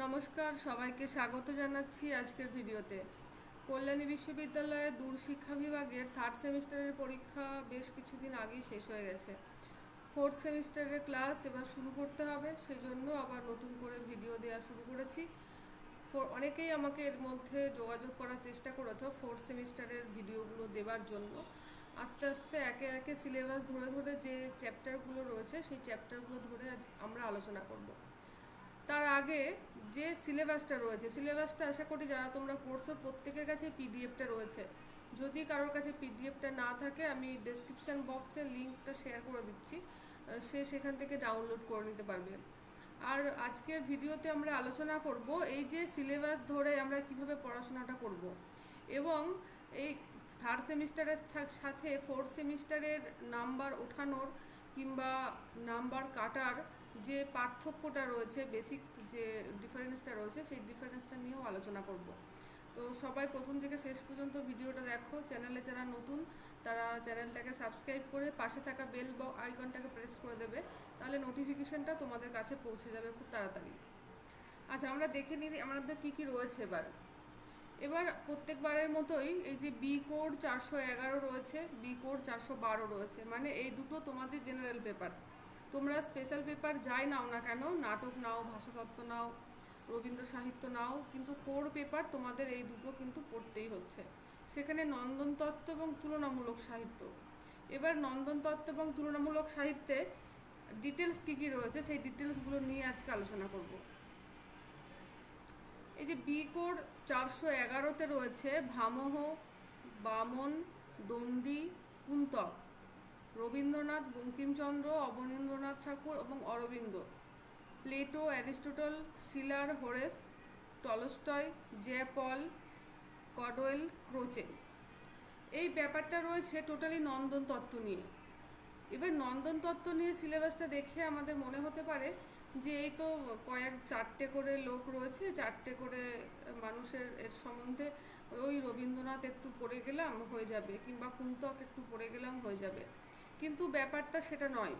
নমস্কার, সবাইকে স্বাগত জানাচ্ছি আজকের ভিডিওতে। কল্যাণী বিশ্ববিদ্যালয়ের দূরশিক্ষা বিভাগের থার্ড সেমিস্টারের পরীক্ষা বেশ কিছুদিন আগেই শেষ হয়ে গেছে। ফোর্থ সেমিস্টারের ক্লাস এবার শুরু করতে হবে, সেজন্য আবার নতুন করে ভিডিও দেওয়া শুরু করেছি। অনেকেই আমাকে এর মধ্যে যোগাযোগ করার চেষ্টা করেছো ফোর্থ সেমিস্টারের ভিডিওগুলো দেওয়ার জন্য। আস্তে আস্তে একে একে সিলেবাস ধরে ধরে যে চ্যাপ্টারগুলো রয়েছে সেই চ্যাপ্টারগুলো ধরে আজ আমরা আলোচনা করব। তার আগে যে সিলেবাসটা আশা করি যারা তোমরা পড়ছো প্রত্যেকের কাছে পিডিএফটা রয়েছে। যদি কারোর কাছে পিডিএফটা না থাকে আমি ডেসক্রিপশান বক্সে লিঙ্কটা শেয়ার করে দিচ্ছি, সে সেখান থেকে ডাউনলোড করে নিতে পারবে। আর আজকের ভিডিওতে আমরা আলোচনা করব এই যে সিলেবাস ধরে আমরা কিভাবে পড়াশোনাটা করব, এবং এই থার্ড সেমিস্টারের সাথে ফোর্থ সেমিস্টারের নাম্বার ওঠানোর কিংবা নাম্বার কাটার যে পার্থক্যটা রয়েছে, বেসিক যে ডিফারেন্সটা রয়েছে সেই ডিফারেন্সটা নিয়েও আলোচনা করব। তো সবাই প্রথম থেকে শেষ পর্যন্ত ভিডিওটা দেখো। চ্যানেলে যারা নতুন তারা চ্যানেলটাকে সাবস্ক্রাইব করে পাশে থাকা বেল আইকনটাকে প্রেস করে দেবে, তাহলে নোটিফিকেশনটা তোমাদের কাছে পৌঁছে যাবে খুব তাড়াতাড়ি। আচ্ছা, আমরা দেখে নিই আমাদের কী কী রয়েছে এবার প্রত্যেকবারের মতোই এই যে বি কোড 411 রয়েছে, বি কোড 412 রয়েছে, মানে এই দুটো তোমাদের জেনারেল পেপার। তোমরা স্পেশাল পেপার যাই নাও না কেন, নাটক নাও, ভাষাতত্ত্ব নাও, রবীন্দ্র সাহিত্য নাও, কিন্তু কোর পেপার তোমাদের এই দুটো কিন্তু পড়তেই হচ্ছে। সেখানে নন্দনতত্ত্ব এবং তুলনামূলক সাহিত্য। এবার নন্দনতত্ত্ব এবং তুলনামূলক সাহিত্যে ডিটেলস কী কী রয়েছে সেই ডিটেলসগুলো নিয়ে আজকে আলোচনা করব। এই যে বি কোড 411তে রয়েছে ভামহ, বামন, দণ্ডী, কুন্তক, রবীন্দ্রনাথ, বঙ্কিমচন্দ্র, অবনীন্দ্রনাথ ঠাকুর এবং অরবিন্দ, প্লেটো, অ্যারিস্টটল, শিলার, হোরেস, টলস্টয়, জে পল, কডওয়েল, ক্রোচে। এই ব্যাপারটা রয়েছে টোটালি নন্দন তত্ত্ব নিয়ে। এবার নন্দন তত্ত্ব নিয়ে সিলেবাসটা দেখে আমাদের মনে হতে পারে যে এই তো চারটে করে লোক রয়েছে, চারটে করে মানুষের এর সম্বন্ধে ওই রবীন্দ্রনাথ একটু পড়ে গেলাম হয়ে যাবে, কিংবা কুন্তক একটু পড়ে গেলাম হয়ে যাবে। কিন্তু ব্যাপারটা সেটা নয়।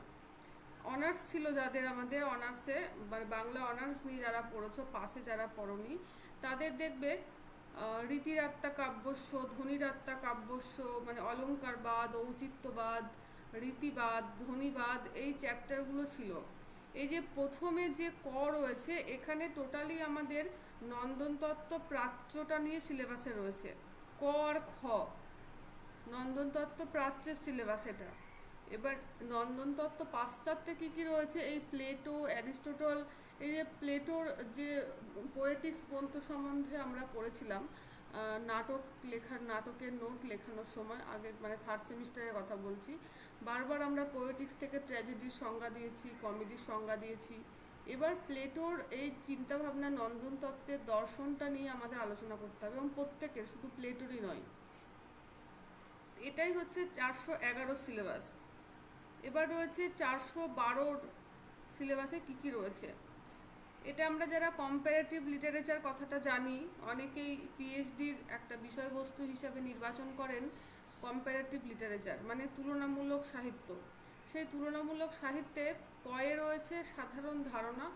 অনার্স ছিল যাদের, আমাদের অনার্সে মানে বাংলা অনার্স নিয়ে যারা পড়েছো, পাশে যারা পড়নি তাদের দেখবে রীতিরাত্মা কাব্যস্য, ধ্বনিরাত্মা কাব্যস্য, মানে অলঙ্কারবাদ, ঔচিত্যবাদ, রীতিবাদ, ধ্বনিবাদ, এই চ্যাপ্টারগুলো ছিল। এই যে প্রথমে যে ক রয়েছে এখানে টোটালি আমাদের নন্দনতত্ত্ব প্রাচ্যটা নিয়ে সিলেবাসে রয়েছে। ক আর খ নন্দনতত্ত্ব প্রাচ্যের সিলেবাস এটা। এবার নন্দনতত্ত্ব পাশ্চাত্যে কী কী রয়েছে, এই প্লেটো, অ্যারিস্টটল, এই যে প্লেটোর যে পোয়েটিক্স গ্রন্থ সম্বন্ধে আমরা পড়েছিলাম নাটকের নোট লেখানোর সময়, আগে মানে থার্ড সেমিস্টারের কথা বলছি, বারবার আমরা পোয়েটিক্স থেকে ট্র্যাজেডির সংজ্ঞা দিয়েছি, কমেডির সংজ্ঞা দিয়েছি। এবার প্লেটোর এই চিন্তাভাবনা নন্দনতত্ত্বের দর্শনটা নিয়ে আমাদের আলোচনা করতে হবে, এবং প্রত্যেকের, শুধু প্লেটোরই নয়। এটাই হচ্ছে 411 সিলেবাস। এবার রয়েছে 412 সিলেবাসে কী কী রয়েছে। এটা আমরা যারা কম্পারেটিভ লিটারেচার কথাটা জানি, অনেকেই পিএইচডির একটা বিষয়বস্তু হিসাবে নির্বাচন করেন কম্পারেটিভ লিটারেচার, মানে তুলনামূলক সাহিত্য। সেই তুলনামূলক সাহিত্যে কয়ে রয়েছে সাধারণ ধারণা,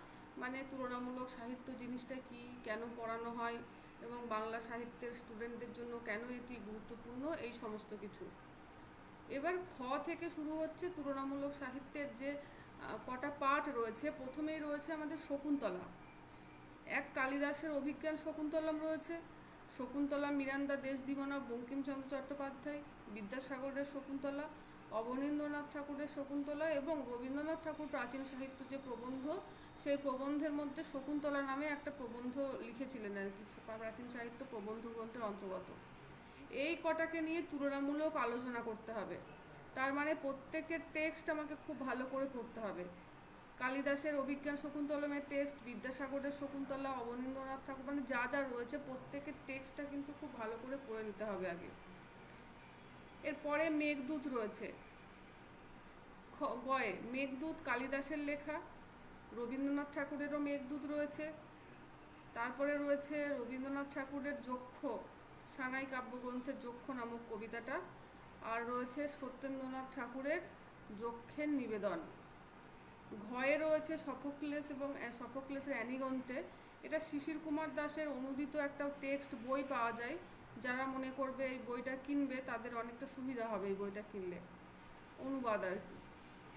মানে তুলনামূলক সাহিত্য জিনিসটা কি, কেন পড়ানো হয়, এবং বাংলা সাহিত্যের স্টুডেন্টদের জন্য কেন এটি গুরুত্বপূর্ণ, এই সমস্ত কিছু। এবার খ থেকে শুরু হচ্ছে তুলনামূলক সাহিত্যের যে কটা পাঠ রয়েছে। প্রথমেই রয়েছে আমাদের শকুন্তলা। এক কালিদাসের অভিজ্ঞান শকুন্তলম রয়েছে, শকুন্তলা মিরান্দা দেশদিমনা বঙ্কিমচন্দ্র চট্টোপাধ্যায়, বিদ্যাসাগরের শকুন্তলা, অবনীন্দ্রনাথ ঠাকুরের শকুন্তলা, এবং রবীন্দ্রনাথ ঠাকুর প্রাচীন সাহিত্য যে প্রবন্ধ, সেই প্রবন্ধের মধ্যে শকুন্তলা নামে একটা প্রবন্ধ লিখেছিলেন আর কি, প্রাচীন সাহিত্য প্রবন্ধ গ্রন্থের অন্তর্গত। এই কটাকে নিয়ে তুলনামূলক আলোচনা করতে হবে। তার মানে প্রত্যেকের টেক্সট আমাকে খুব ভালো করে পড়তে হবে। কালিদাসের অভিজ্ঞান শকুন্তলমের টেক্সট, বিদ্যাসাগরের শকুন্তলা, অবনীন্দ্রনাথ ঠাকুর, মানে যা যা রয়েছে প্রত্যেকের টেক্সটটা কিন্তু খুব ভালো করে পড়ে নিতে হবে আগে। এরপরে মেঘদূত রয়েছে। গয়ে মেঘদূত কালিদাসের লেখা, রবীন্দ্রনাথ ঠাকুরেরও মেঘদূত রয়েছে। তারপরে রয়েছে রবীন্দ্রনাথ ঠাকুরের যক্ষ, সানাই কাব্যগ্রন্থের যক্ষ নামক কবিতাটা, আর রয়েছে সত্যেন্দ্রনাথ ঠাকুরের যক্ষের নিবেদন। ঘয়ে রয়েছে সফোক্লেস এবং সফোক্লেসের অ্যানিগন্তে, এটা শিশির কুমার দাসের অনুদিত একটা টেক্সট বই পাওয়া যায়। যারা মনে করবে এই বইটা কিনবে তাদের অনেকটা সুবিধা হবে এই বইটা কিনলে। অনুবাদ আর কি,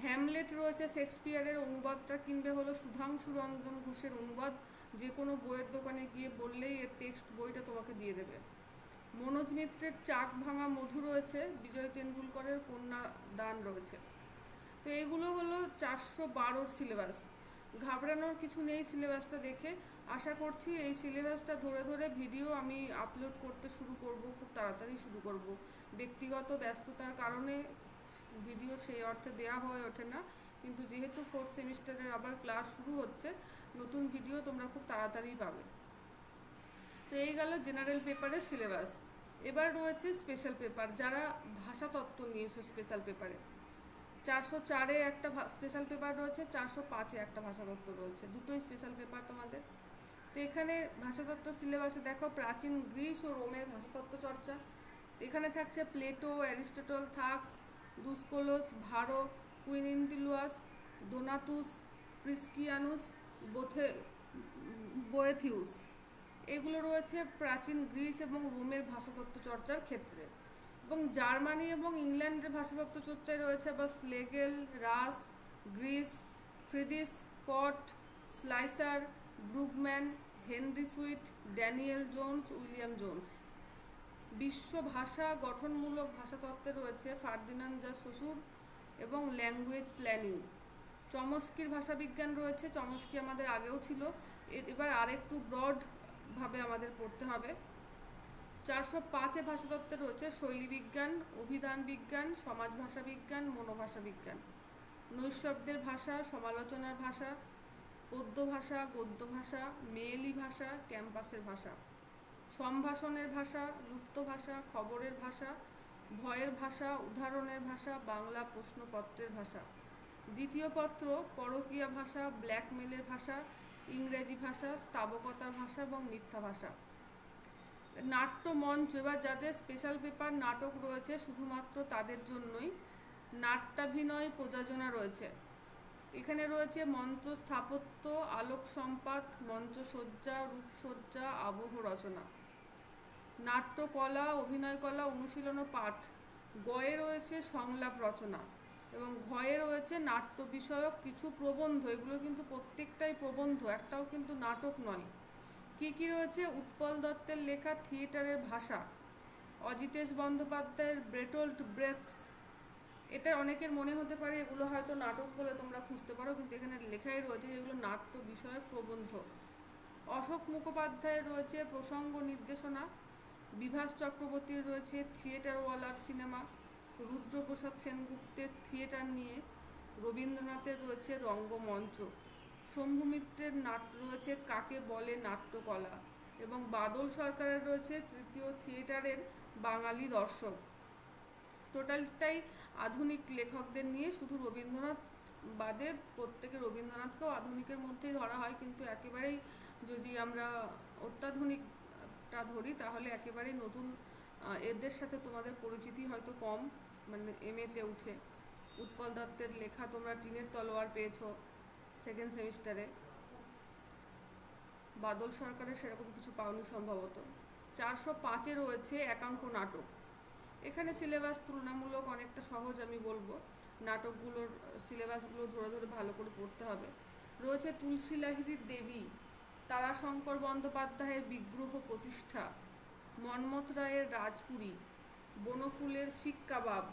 হ্যামলেট রয়েছে শেক্সপিয়ারের, অনুবাদটা কিনবে হলো সুধাংশু রঞ্জন ঘোষের অনুবাদ। যে কোনো বইয়ের দোকানে গিয়ে বললেই এর টেক্সট বইটা তোমাকে দিয়ে দেবে। মনোজ মিত্রের চাক ভাঙা মধু রয়েছে, বিজয় তেন্ডুলকরের কন্যা দান রয়েছে। তো এইগুলো হলো 412 সিলেবাস। ঘাবড়ানোর কিছু নেই সিলেবাসটা দেখে। আশা করছি এই সিলেবাসটা ধরে ধরে ভিডিও আমি আপলোড করতে শুরু করব, খুব তাড়াতাড়ি শুরু করব। ব্যক্তিগত ব্যস্ততার কারণে ভিডিও সেই অর্থে দেওয়া হয়ে ওঠে না, কিন্তু যেহেতু 4th সেমিস্টারের আবার ক্লাস শুরু হচ্ছে, নতুন ভিডিও তোমরা খুব তাড়াতাড়ি পাবে। তো এই গেল জেনারেল পেপারের সিলেবাস। এবার রয়েছে স্পেশাল পেপার। যারা ভাষাতত্ত্ব নিয়েছো স্পেশাল পেপারে, 404-এ একটা স্পেশাল পেপার রয়েছে, 405-এ একটা ভাষাতত্ত্ব রয়েছে, দুটোই স্পেশাল পেপার তোমাদের। তো এখানে ভাষাতত্ত্ব সিলেবাসে দেখো প্রাচীন গ্রিস ও রোমের ভাষাতত্ত্ব চর্চা। এখানে থাকছে প্লেটো, অ্যারিস্টটল, থাকস, দুস্কোলস, ভারো, কুইনিন্টিলুয়াস, ডোনাতুস, প্রিস্কিয়ানুস, বোয়েথিউস। এগুলো রয়েছে প্রাচীন গ্রিস এবং রোমের ভাষাতত্ত্ব চর্চার ক্ষেত্রে। এবং জার্মানি এবং ইংল্যান্ডের ভাষাতত্ত্ব চর্চায় রয়েছে আবার স্লেগেল, রাস, গ্রিস, ফ্রিদিস, Pott, Schleicher, Brugmann, Henry Sweet, Daniel Jones, William Jones. বিশ্ব ভাষা গঠনমূলক ভাষাতত্ত্বে রয়েছে ফার্দিনান্দ জা শ্বশুর এবং ল্যাঙ্গুয়েজ প্ল্যানিং। চমস্কির ভাষাবিজ্ঞান রয়েছে, চমস্কি আমাদের আগেও ছিল, এবার আরেকটু ব্রডভাবে আমাদের পড়তে হবে। 405-এ ভাষাতত্ত্বে রয়েছে শৈলীবিজ্ঞান, অভিধান বিজ্ঞান, সমাজ ভাষা বিজ্ঞান, মনোভাষা বিজ্ঞান, নৈশব্দের ভাষা, সমালোচনার ভাষা, পদ্য ভাষা, গদ্য ভাষা, মেয়েলি ভাষা, ক্যাম্পাসের ভাষা, সম্ভাষণের ভাষা, লুপ্ত ভাষা, খবরের ভাষা, ভয়ের ভাষা, উদাহরণের ভাষা, বাংলা প্রশ্নপত্রের ভাষা। দ্বিতীয় পত্র পরকীয়া ভাষা, ব্ল্যাকমেলের ভাষা, ইংরেজি ভাষা, স্তাবকতার ভাষা এবং মিথ্যা ভাষা। নাট্য মঞ্চ, এবার যাদের স্পেশাল পেপার নাটক রয়েছে শুধুমাত্র তাদের জন্যই নাট্যাভিনয় প্রযোজনা রয়েছে। এখানে রয়েছে মঞ্চ স্থাপত্য, আলোক সম্পাত, মঞ্চসজ্জা, রূপসজ্জা, আবহ রচনা। নাট্যকলা, অভিনয়কলা, অনুশীলন ও পাঠ। গয়ে রয়েছে সংলাপ রচনা এবং ঘয়ে রয়েছে নাট্য বিষয়ক কিছু প্রবন্ধ। এগুলো কিন্তু প্রত্যেকটাই প্রবন্ধ, একটাও কিন্তু নাটক নয়। কি কি রয়েছে? উৎপল দত্তের লেখা থিয়েটারের ভাষা, অজিতেশ বন্দ্যোপাধ্যায়ের ব্রেটোল্ড ব্রেকস। এটা অনেকের মনে হতে পারে এগুলো হয়তো নাটক বলে তোমরা খুঁজতে পারো, কিন্তু এখানে লেখাই রয়েছে যেগুলো নাট্য বিষয়ক প্রবন্ধ। অশোক মুখোপাধ্যায়ের রয়েছে প্রসঙ্গ নির্দেশনা। বিভাস চক্রবর্তীর রয়েছে থিয়েটারওয়ালার সিনেমা। রুদ্রপ্রসাদ সেনগুপ্তের থিয়েটার নিয়ে। রবীন্দ্রনাথের রয়েছে রঙ্গমঞ্চ। শম্ভু মিত্রের রয়েছে কাকে বলে নাট্যকলা। এবং বাদল সরকারের রয়েছে তৃতীয় থিয়েটারের বাঙালি দর্শক। টোটালটাই আধুনিক লেখকদের নিয়ে, শুধু রবীন্দ্রনাথ বাদে প্রত্যেকে, রবীন্দ্রনাথকেও আধুনিকের মধ্যেই ধরা হয়, কিন্তু একেবারেই যদি আমরা অত্যাধুনিকটা ধরি তাহলে একেবারেই নতুন, এদের সাথে তোমাদের পরিচিতি হয়তো কম, মানে MA-তে উঠে। উৎপল দত্তের লেখা তোমরা টিনের তলোয়ার পেয়েছো 2nd সেমিস্টারে, বাদল সরকারের সেরকম কিছু পাওনি সম্ভবত। 405-এ রয়েছে একাঙ্ক নাটক। এখানে সিলেবাস তুলনামূলক অনেকটা সহজ আমি বলবো, নাটকগুলোর সিলেবাসগুলো ধরে ধরে ভালো করে পড়তে হবে। রয়েছে তুলসী লাহিড়ীর দেবী, তারাশঙ্কর বন্দ্যোপাধ্যায়ের বিগ্রহ প্রতিষ্ঠা, মন্মথ রায়ের রাজপুরী, বনফুলের শিক কাবাব,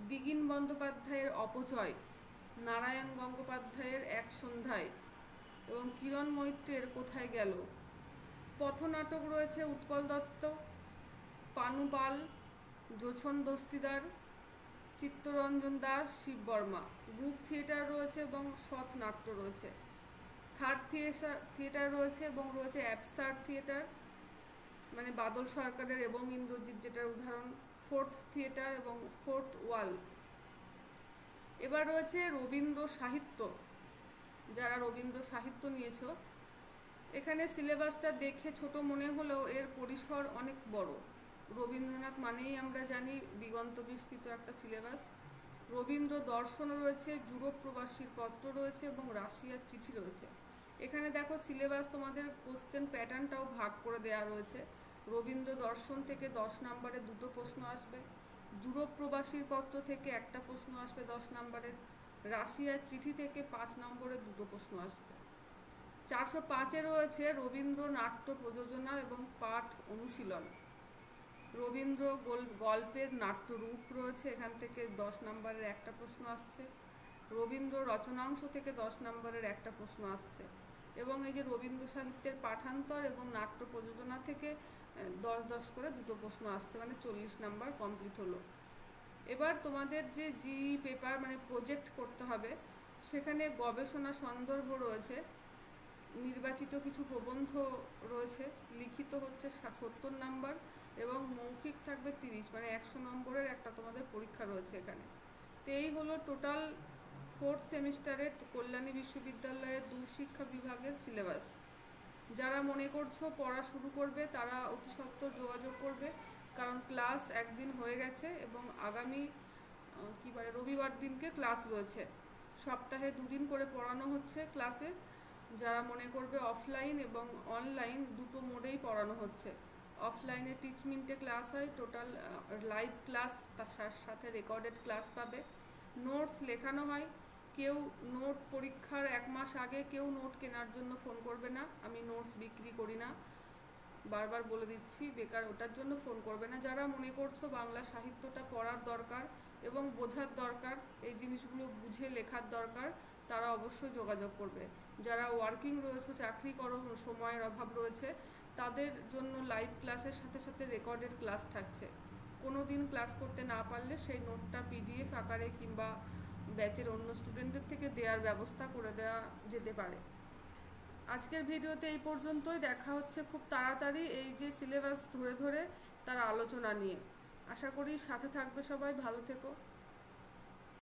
দিগিন বন্দ্যোপাধ্যায়ের অপচয়, নারায়ণ গঙ্গোপাধ্যায়ের এক সন্ধ্যায় এবং কিরণ মৈত্রের কোথায় গেল। পথনাটক রয়েছে উৎপল দত্ত, পানু পাল, জোছন দস্তিদার, চিত্তরঞ্জন দাস, শিব বর্মা। গ্রুপ থিয়েটার রয়েছে এবং সৎ নাট্য রয়েছে। থার্ড থিয়েটার রয়েছে এবং রয়েছে অ্যাবসার্ড থিয়েটার, মানে বাদল সরকারের এবং ইন্দ্রজিৎ যেটার উদাহরণ। ফোর্থ থিয়েটার এবং ফোর্থ ওয়াল। এবার রয়েছে রবীন্দ্র সাহিত্য। যারা রবীন্দ্র সাহিত্য নিয়েছো, এখানে সিলেবাসটা দেখে ছোট মনে হলেও এর পরিসর অনেক বড়। রবীন্দ্রনাথ মানেই আমরা জানি দিগন্ত বিস্তৃত একটা সিলেবাস। রবীন্দ্র দর্শন রয়েছে, ইউরোপ প্রবাসীর পত্র রয়েছে এবং রাশিয়ার চিঠি রয়েছে। এখানে দেখো সিলেবাস তোমাদের কোশ্চেন প্যাটার্নটাও ভাগ করে দেওয়া রয়েছে। রবীন্দ্র দর্শন থেকে 10 নম্বরে 2টো প্রশ্ন আসবে, ইউরোপ প্রবাসীর পত্র থেকে একটা প্রশ্ন আসবে 10 নম্বরের, রাশিয়ার চিঠি থেকে 5 নম্বরে 2টো প্রশ্ন আসবে। 405-এ রয়েছে রবীন্দ্র নাট্য প্রযোজনা এবং পাঠ অনুশীলন। রবীন্দ্র গল্পের নাট্যরূপ রয়েছে, এখান থেকে 10 নম্বরের একটা প্রশ্ন আসছে। রবীন্দ্র রচনাংশ থেকে 10 নম্বরের একটা প্রশ্ন আসছে। এবং এই যে রবীন্দ্র সাহিত্যের পাঠান্তর এবং নাট্য প্রযোজনা থেকে 10-10 করে 2টো প্রশ্ন আসছে, মানে 40 নম্বর কমপ্লিট হলো। এবার তোমাদের যে পেপার মানে প্রজেক্ট করতে হবে, সেখানে গবেষণা সন্দর্ভ রয়েছে, নির্বাচিত কিছু প্রবন্ধ রয়েছে, লিখিত হচ্ছে 70 নম্বর এবং মৌখিক থাকবে 30, মানে 100 নম্বরের একটা তোমাদের পরীক্ষা রয়েছে এখানে। তো এই হলো টোটাল 4th সেমিস্টারের কল্যাণী বিশ্ববিদ্যালয়ের দূরশিক্ষা বিভাগের সিলেবাস। যারা মনে করছো পড়া শুরু করবে তারা অতি সত্বর যোগাযোগ করবে, কারণ ক্লাস একদিন হয়ে গেছে এবং আগামী রবিবার দিনকে ক্লাস রয়েছে। সপ্তাহে 2 দিন করে পড়ানো হচ্ছে ক্লাসে। যারা মনে করবে অফলাইন এবং অনলাইন দুটো মোডেই পড়ানো হচ্ছে। অফলাইনে টিচমিন্টে ক্লাস হয়, টোটাল লাইভ ক্লাস, তার সাথে রেকর্ডেড ক্লাস পাবে। নোটস লেখানো হয়। কেউ নোট পরীক্ষার 1 মাস আগে কেউ নোট কেনার জন্য ফোন করবে না, আমি নোটস বিক্রি করি না, বারবার বলে দিচ্ছি, বেকার ওটার জন্য ফোন করবে না। যারা মনে করছো বাংলা সাহিত্যটা পড়ার দরকার এবং বোঝার দরকার, এই জিনিসগুলো বুঝে লেখার দরকার, তারা অবশ্যই যোগাযোগ করবে। যারা ওয়ার্কিং রয়েছে, চাকরি করো, সময়ের অভাব রয়েছে, তাদের জন্য লাইভ ক্লাসের সাথে সাথে রেকর্ডেড ক্লাস থাকছে। কোনো দিন ক্লাস করতে না পারলে সেই নোটটা PDF আকারে কিংবা ব্যাচের অন্য স্টুডেন্টদের থেকে দেওয়ার ব্যবস্থা করে দেওয়া যেতে পারে। আজকের ভিডিওতে এই পর্যন্তই। দেখা হচ্ছে খুব তাড়াতাড়ি এই যে সিলেবাস ধরে ধরে তার আলোচনা নিয়ে। আশা করি সাথে থাকবে সবাই। ভালো থেকো।